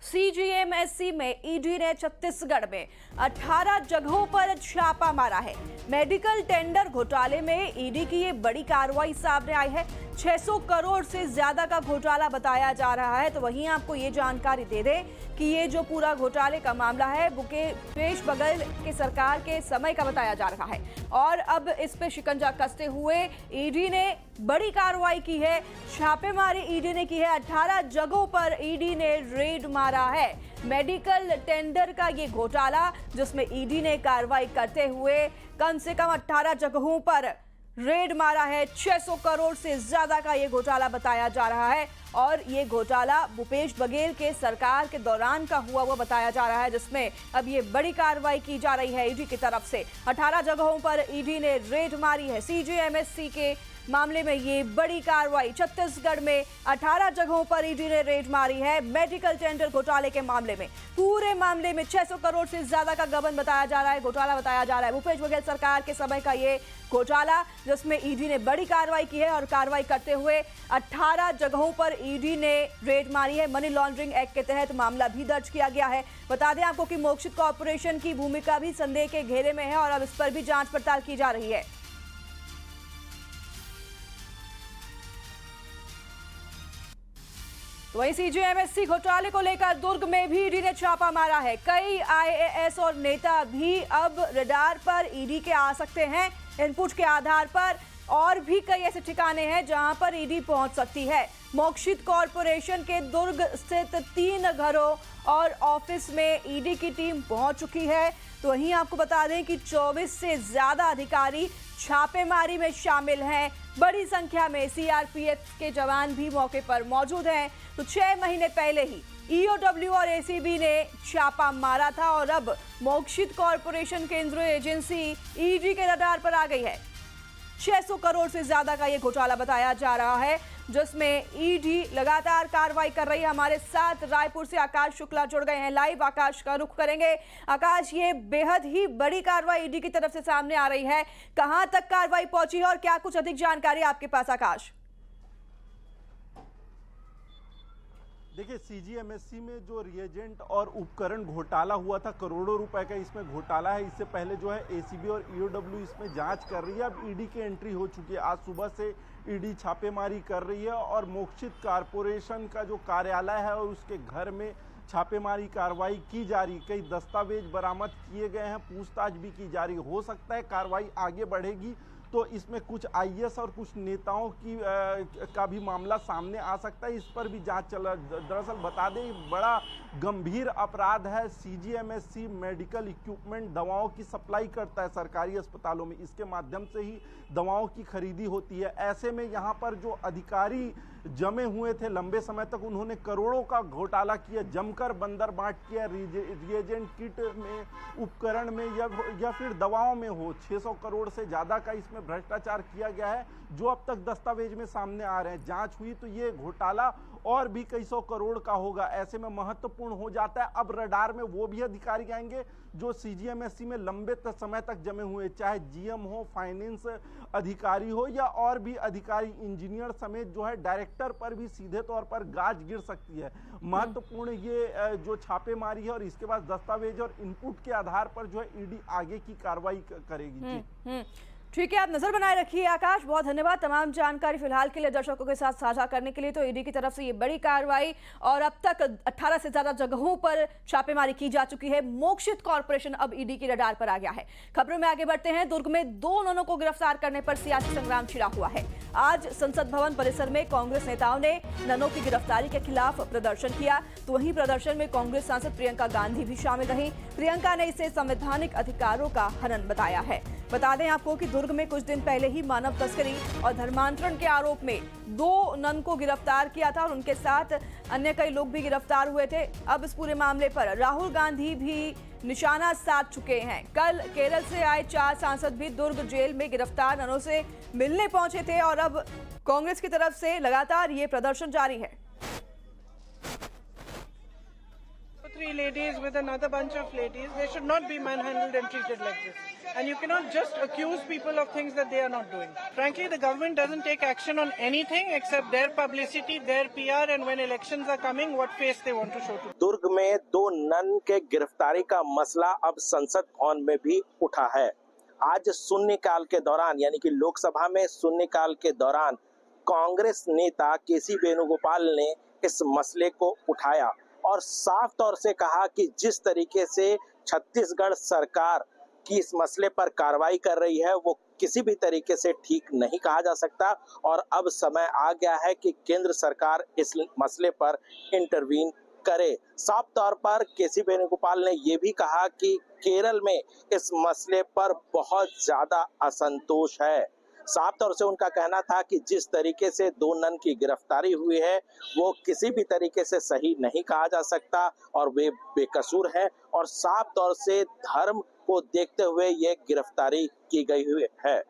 CGMSC में ED ने छत्तीसगढ़ में 18 जगहों पर छापा मारा है। मेडिकल टेंडर घोटाले में ईडी की ये बड़ी कार्रवाई सामने आई है। 600 करोड़ से ज्यादा का घोटाला बताया जा रहा है। तो वहीं आपको ये जानकारी दे दें कि ये जो पूरा घोटाले का मामला है भूपेश बघेल के सरकार के समय का बताया जा रहा है और अब इस पे शिकंजा कसते हुए ईडी ने बड़ी कार्रवाई की है। छापेमारी ईडी ने की है। 18 जगहों पर ईडी ने रेड मारा है। मेडिकल टेंडर का ये घोटाला जिसमें ईडी ने कार्रवाई करते हुए कम से कम 18 जगहों पर रेड मारा है। 600 करोड़ से ज्यादा का ये घोटाला बताया जा रहा है और ये घोटाला भूपेश बघेल के सरकार के दौरान का हुआ बताया जा रहा है, जिसमें अब ये बड़ी कार्रवाई की जा रही है ईडी की तरफ से। 18 जगहों पर ईडी ने रेड मारी है। सीजीएमएससी के मामले में ये बड़ी कार्रवाई। छत्तीसगढ़ में 18 जगहों पर ईडी ने रेड मारी है। मेडिकल टेंडर घोटाले के मामले में पूरे मामले में 600 करोड़ से ज्यादा का गबन बताया जा रहा है, घोटाला बताया जा रहा है। भूपेश बघेल सरकार के समय का ये घोटाला जिसमें ईडी ने बड़ी कार्रवाई की है और कार्रवाई करते हुए 18 जगहों पर ईडी ने रेड मारी है। मनी लॉन्ड्रिंग एक्ट के तहत मामला भी दर्ज किया गया है। बता दें आपको कि मोक्षित कॉर्पोरेशन की भूमिका भी संदेह के घेरे में है और अब इस पर भी जांच पड़ताल की जा रही है। वहीं सीजीएमएससी घोटाले को लेकर दुर्ग में भी ईडी ने छापा मारा है। कई आईएएस और नेता भी अब रडार पर ईडी के आ सकते हैं। इनपुट के आधार पर और भी कई ऐसे ठिकाने हैं जहां पर ईडी पहुंच सकती है। मोक्षित कॉर्पोरेशन के दुर्ग स्थित 3 घरों और ऑफिस में ईडी की टीम पहुंच चुकी है। तो वहीं आपको बता दें कि 24 से ज्यादा अधिकारी छापेमारी में शामिल हैं। बड़ी संख्या में सीआरपीएफ के जवान भी मौके पर मौजूद हैं। तो 6 महीने पहले ही ईओडब्ल्यू और एसीबी ने छापा मारा था और अब मोक्षित कॉर्पोरेशन केंद्रीय एजेंसी ईडी के रडार पर आ गई है। 600 करोड़ से ज्यादा का ये घोटाला बताया जा रहा है जिसमें ईडी लगातार कार्रवाई कर रही है। हमारे साथ रायपुर से आकाश शुक्ला जुड़ गए हैं लाइव। आकाश का रुख करेंगे। आकाश, ये बेहद ही बड़ी कार्रवाई ईडी की तरफ से सामने आ रही है। कहां तक कार्रवाई पहुंची है और क्या कुछ अधिक जानकारी आपके पास आकाश? देखिए, सीजीएमएससी में जो रिएजेंट और उपकरण घोटाला हुआ था, करोड़ों रुपए का इसमें घोटाला है। इससे पहले जो है एसीबी और ईओडब्ल्यू इसमें जांच कर रही है। अब ईडी की एंट्री हो चुकी है। आज सुबह से ईडी छापेमारी कर रही है और मोक्षित कॉर्पोरेशन का जो कार्यालय है और उसके घर में छापेमारी कार्रवाई की जा रही। कई दस्तावेज बरामद किए गए हैं, पूछताछ भी की जा रही। हो सकता है कार्रवाई आगे बढ़ेगी तो इसमें कुछ आईएएस और कुछ नेताओं का भी मामला सामने आ सकता है। इस पर भी जांच चल। दरअसल बता दें, बड़ा गंभीर अपराध है। सीजीएमएससी मेडिकल इक्विपमेंट, दवाओं की सप्लाई करता है सरकारी अस्पतालों में। इसके माध्यम से ही दवाओं की खरीदी होती है। ऐसे में यहाँ पर जो अधिकारी जमे हुए थे लंबे समय तक, उन्होंने करोड़ों का घोटाला किया, जमकर बंदर बांट किया। रिएजेंट किट में, उपकरण में या फिर दवाओं में हो। 600 करोड़ से ज़्यादा का इसमें भ्रष्टाचार किया गया है जो अब तक दस्तावेज में सामने आ रहे हैं। जांच हुई तो ये घोटाला और भी कई सौ करोड़ का होगा। ऐसे में महत्वपूर्ण हो जाता है। अब रडार में वो भी अधिकारी आएंगे जो सीजीएमएससी में लंबे समय तक जमे हुए, चाहे जीएम हो, फाइनेंस अधिकारी हो या और भी अधिकारी, इंजीनियर समेत जो है डायरेक्टर पर भी सीधे तौर पर गाज गिर सकती है। महत्वपूर्ण ये जो छापेमारी है और इसके बाद दस्तावेज और इनपुट के आधार पर जो है ईडी आगे की कार्रवाई करेगी। जी ठीक है, आप नजर बनाए रखिए। आकाश, बहुत धन्यवाद तमाम जानकारी फिलहाल के लिए दर्शकों के साथ साझा करने के लिए। तो ईडी की तरफ से ये बड़ी कार्रवाई और अब तक 18 से ज्यादा जगहों पर छापेमारी की जा चुकी है। मोक्षित कॉर्पोरेशन अब ईडी की रडार पर आ गया है। खबरों में आगे बढ़ते हैं। दुर्ग में 2 ननों को गिरफ्तार करने पर सियासी संग्राम छिड़ा हुआ है। आज संसद भवन परिसर में कांग्रेस नेताओं ने ननों की गिरफ्तारी के खिलाफ प्रदर्शन किया। तो वहीं प्रदर्शन में कांग्रेस सांसद प्रियंका गांधी भी शामिल रही। प्रियंका ने इसे संवैधानिक अधिकारों का हनन बताया है। बता दें आपको कि दुर्ग में कुछ दिन पहले ही मानव तस्करी और धर्मांतरण के आरोप में 2 नन को गिरफ्तार किया था और उनके साथ अन्य कई लोग भी गिरफ्तार हुए थे। अब इस पूरे मामले पर राहुल गांधी भी निशाना साध चुके हैं। कल केरल से आए 4 सांसद भी दुर्ग जेल में गिरफ्तार ननों से मिलने पहुंचे थे और अब कांग्रेस की तरफ से लगातार ये प्रदर्शन जारी है। ladies with another bunch of ladies. They should not be manhandled and treated like this. And you cannot just accuse people of things that they are not doing. Frankly, the government doesn't take action on anything except their publicity, their PR, and when elections are coming, what face they want to show to. दुर्ग में 2 none के गिरफ्तारी का मसला अब संसद भवन में भी उठा है। आज शून्यकाल के दौरान यानी कि लोकसभा में शून्यकाल के दौरान कांग्रेस नेता केसी वेणुगोपाल ने इस मसले को उठाया और साफ तौर से कहा कि जिस तरीके से छत्तीसगढ़ सरकार की इस मसले पर कार्रवाई कर रही है वो किसी भी तरीके से ठीक नहीं कहा जा सकता और अब समय आ गया है कि केंद्र सरकार इस मसले पर इंटरवीन करे। साफ तौर पर केसी वेणुगोपाल ने यह भी कहा कि केरल में इस मसले पर बहुत ज्यादा असंतोष है। साफ तौर से उनका कहना था कि जिस तरीके से 2 नन की गिरफ्तारी हुई है वो किसी भी तरीके से सही नहीं कहा जा सकता और वे बेकसूर हैं और साफ तौर से धर्म को देखते हुए ये गिरफ्तारी की गई हुई है।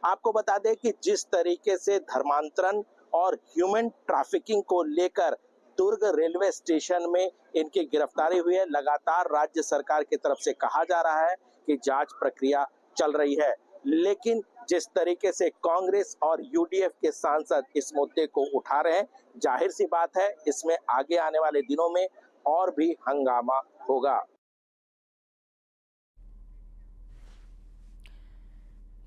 आपको बता दें कि जिस तरीके से धर्मांतरण और ह्यूमन ट्रैफिकिंग को लेकर दुर्ग रेलवे स्टेशन में इनकी गिरफ्तारी हुई है, लगातार राज्य सरकार की तरफ से कहा जा रहा है कि जांच प्रक्रिया चल रही है, लेकिन जिस तरीके से कांग्रेस और यूडीएफ के सांसद इस मुद्दे को उठा रहे हैं, जाहिर सी बात है इसमें आगे आने वाले दिनों में और भी हंगामा होगा।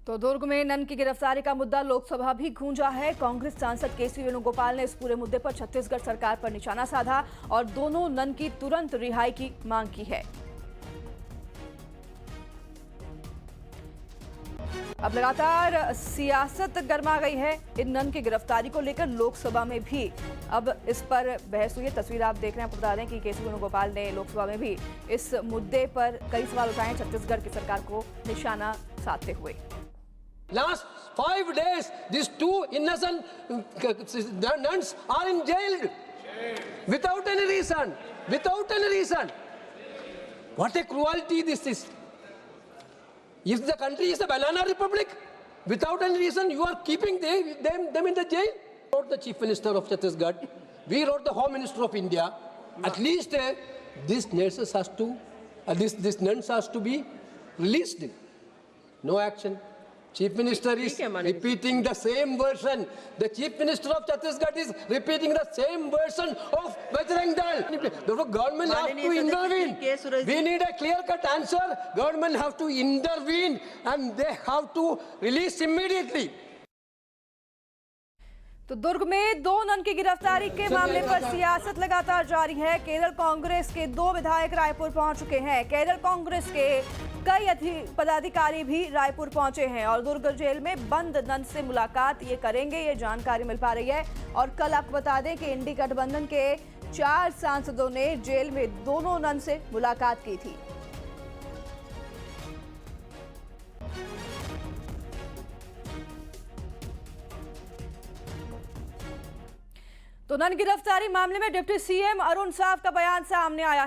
तो दुर्ग में नन की गिरफ्तारी का मुद्दा लोकसभा भी गूंजा है। कांग्रेस सांसद केसी वेणुगोपाल ने इस पूरे मुद्दे पर छत्तीसगढ़ सरकार पर निशाना साधा और दोनों नन की तुरंत रिहाई की मांग की है। अब लगातार सियासत गर्मा गई है इन नन की गिरफ्तारी को लेकर। लोकसभा में भी अब इस पर बहस हुई है। तस्वीर आप देख रहे हैं। आपको बता दें कि केसी वेणुगोपाल ने लोकसभा में भी इस मुद्दे पर कई सवाल उठाए छत्तीसगढ़ की सरकार को निशाना साधते हुए। Last 5 days, these 2 innocent nuns are in jail without any reason. Without any reason. What a cruelty this is. If the country is a banana republic, without any reason, you are keeping them in the jail. We wrote the Chief Minister of Chhattisgarh. We wrote the Home Minister of India. At least this nuns has to be released. No action. Chief Minister is repeating the same version. The Chief Minister of Chhattisgarh is repeating the same version of Bajrang Dal. The government has to intervene. We need a clear-cut answer. Government have to intervene and they have to release immediately. तो दुर्ग में 2 none की गिरफ्तारी के मामले पर सियासत लगातार जारी है। केरल कांग्रेस के 2 विधायक रायपुर पहुंच चुके हैं। केरल कांग्रेस के कई पदाधिकारी भी रायपुर पहुंचे हैं और दुर्ग जेल में बंद नन से मुलाकात ये करेंगे, ये जानकारी मिल पा रही है। और कल आपको बता दें कि इंडी गठबंधन के 4 सांसदों ने जेल में दोनों नन से मुलाकात की थी। तो नन गिरफ्तारी मामले में डिप्टी सीएम अरुण साव का बयान सामने आया है।